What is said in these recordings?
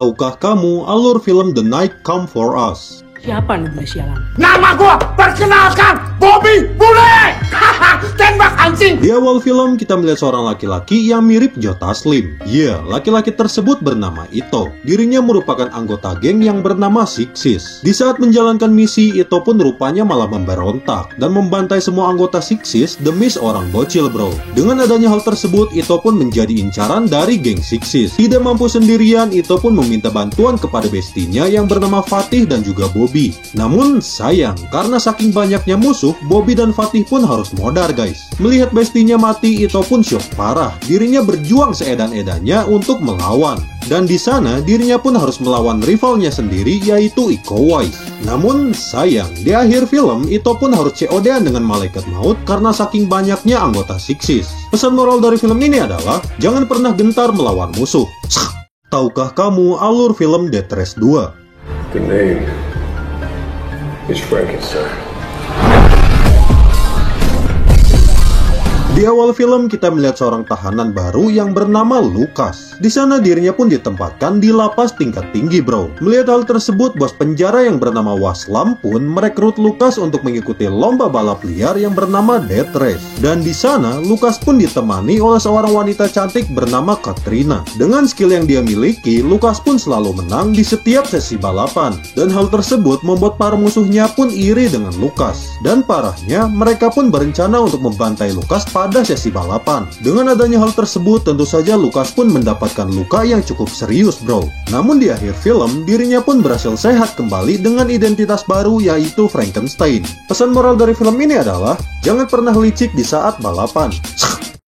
Tahukah kamu alur film The Night Come For Us? Siapa nih bule sialan? Nama gua, perkenalkan, Bobby Bule! Tembak anjing! Di awal film kita melihat seorang laki-laki yang mirip Joe Taslim. Ya, laki-laki tersebut bernama Ito. Dirinya merupakan anggota geng yang bernama Sixes. Di saat menjalankan misi, Ito pun rupanya malah memberontak dan membantai semua anggota Sixes demi seorang bocil, bro. Dengan adanya hal tersebut, Ito pun menjadi incaran dari geng Sixes. Tidak mampu sendirian, Ito pun meminta bantuan kepada bestinya yang bernama Fatih dan juga Bobby. Namun sayang, karena saking banyaknya musuh, Bobby dan Fatih pun harus modar, guys. Melihat bestinya mati, Ito pun syok parah. Dirinya berjuang seedan-edannya untuk melawan. Dan di sana dirinya pun harus melawan rivalnya sendiri, yaitu Iko Uwais. Namun sayang, di akhir film Ito pun harus COD-an dengan malaikat maut karena saking banyaknya anggota Sixes. Pesan moral dari film ini adalah jangan pernah gentar melawan musuh. Tahukah kamu alur film Death Race 2? The name is Frankenstein. Di awal film kita melihat seorang tahanan baru yang bernama Lucas. Di sana dirinya pun ditempatkan di lapas tingkat tinggi, bro. Melihat hal tersebut, bos penjara yang bernama Waslam pun merekrut Lucas untuk mengikuti lomba balap liar yang bernama Death Race. Dan di sana Lucas pun ditemani oleh seorang wanita cantik bernama Katrina. Dengan skill yang dia miliki, Lucas pun selalu menang di setiap sesi balapan. Dan hal tersebut membuat para musuhnya pun iri dengan Lucas. Dan parahnya, mereka pun berencana untuk membantai Lucas pada sesi balapan. Dengan adanya hal tersebut, tentu saja Lucas pun mendapatkan luka yang cukup serius, bro. Namun di akhir film, dirinya pun berhasil sehat kembali dengan identitas baru, yaitu Frankenstein. Pesan moral dari film ini adalah jangan pernah licik di saat balapan.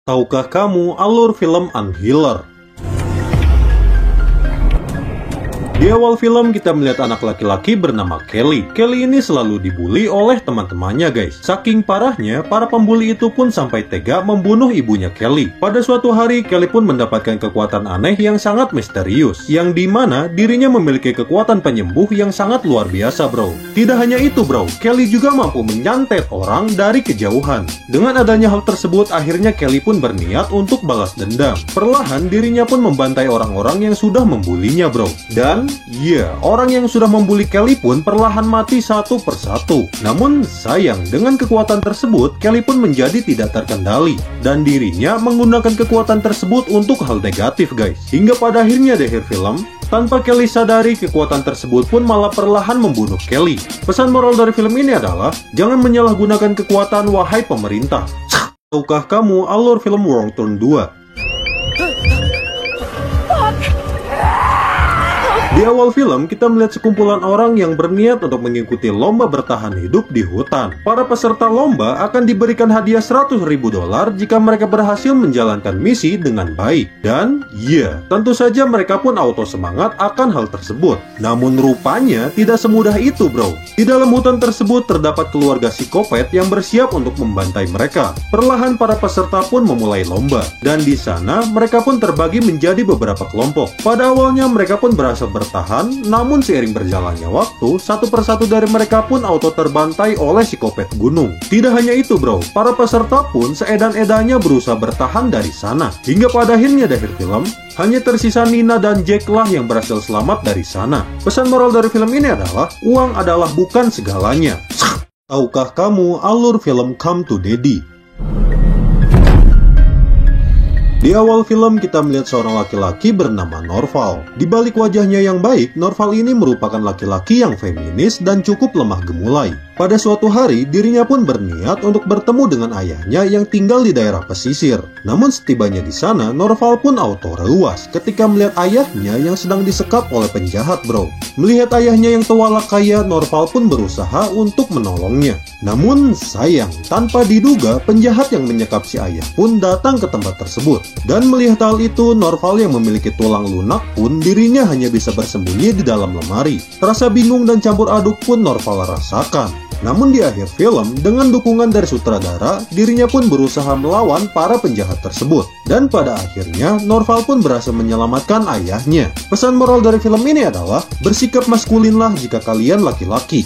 Tahukah kamu alur film Unhealer? Di awal film kita melihat anak laki-laki bernama Kelly. Kelly ini selalu dibully oleh teman-temannya, guys. Saking parahnya, para pembuli itu pun sampai tega membunuh ibunya Kelly. Pada suatu hari, Kelly pun mendapatkan kekuatan aneh yang sangat misterius, yang dimana dirinya memiliki kekuatan penyembuh yang sangat luar biasa, bro. Tidak hanya itu, bro, Kelly juga mampu menyantet orang dari kejauhan. Dengan adanya hal tersebut, akhirnya Kelly pun berniat untuk balas dendam. Perlahan dirinya pun membantai orang-orang yang sudah membulinya, bro. Dan orang yang sudah membuli Kelly pun perlahan mati satu persatu. Namun sayang, dengan kekuatan tersebut, Kelly pun menjadi tidak terkendali. Dan dirinya menggunakan kekuatan tersebut untuk hal negatif, guys. Hingga pada akhirnya di akhir film, tanpa Kelly sadari, kekuatan tersebut pun malah perlahan membunuh Kelly. Pesan moral dari film ini adalah jangan menyalahgunakan kekuatan, wahai pemerintah. Tahukah kamu alur film Wrong Turn 2? Di awal film, kita melihat sekumpulan orang yang berniat untuk mengikuti lomba bertahan hidup di hutan. Para peserta lomba akan diberikan hadiah $100.000 jika mereka berhasil menjalankan misi dengan baik. Dan tentu saja mereka pun auto semangat akan hal tersebut. Namun rupanya tidak semudah itu, bro. Di dalam hutan tersebut terdapat keluarga psikopat yang bersiap untuk membantai mereka. Perlahan para peserta pun memulai lomba. Dan di sana mereka pun terbagi menjadi beberapa kelompok. Pada awalnya mereka pun berhasil bertahan, namun seiring berjalannya waktu, satu persatu dari mereka pun auto terbantai oleh psikopat gunung. Tidak hanya itu, bro, para peserta pun seedan-edannya berusaha bertahan dari sana. Hingga pada akhirnya di akhir film, hanya tersisa Nina dan Jack lah yang berhasil selamat dari sana. Pesan moral dari film ini adalah uang adalah bukan segalanya. Tahukah kamu alur film Come to Daddy? Di awal film kita melihat seorang laki-laki bernama Norval. Di balik wajahnya yang baik, Norval ini merupakan laki-laki yang feminis dan cukup lemah gemulai. Pada suatu hari, dirinya pun berniat untuk bertemu dengan ayahnya yang tinggal di daerah pesisir. Namun setibanya di sana, Norval pun auto rewas ketika melihat ayahnya yang sedang disekap oleh penjahat, bro. Melihat ayahnya yang tualak kaya, Norval pun berusaha untuk menolongnya. Namun sayang, tanpa diduga, penjahat yang menyekap si ayah pun datang ke tempat tersebut. Dan melihat hal itu, Norval yang memiliki tulang lunak pun dirinya hanya bisa bersembunyi di dalam lemari. Rasa bingung dan campur aduk pun Norval rasakan. Namun di akhir film, dengan dukungan dari sutradara, dirinya pun berusaha melawan para penjahat tersebut. Dan pada akhirnya, Norval pun berhasil menyelamatkan ayahnya. Pesan moral dari film ini adalah, bersikap maskulinlah jika kalian laki-laki.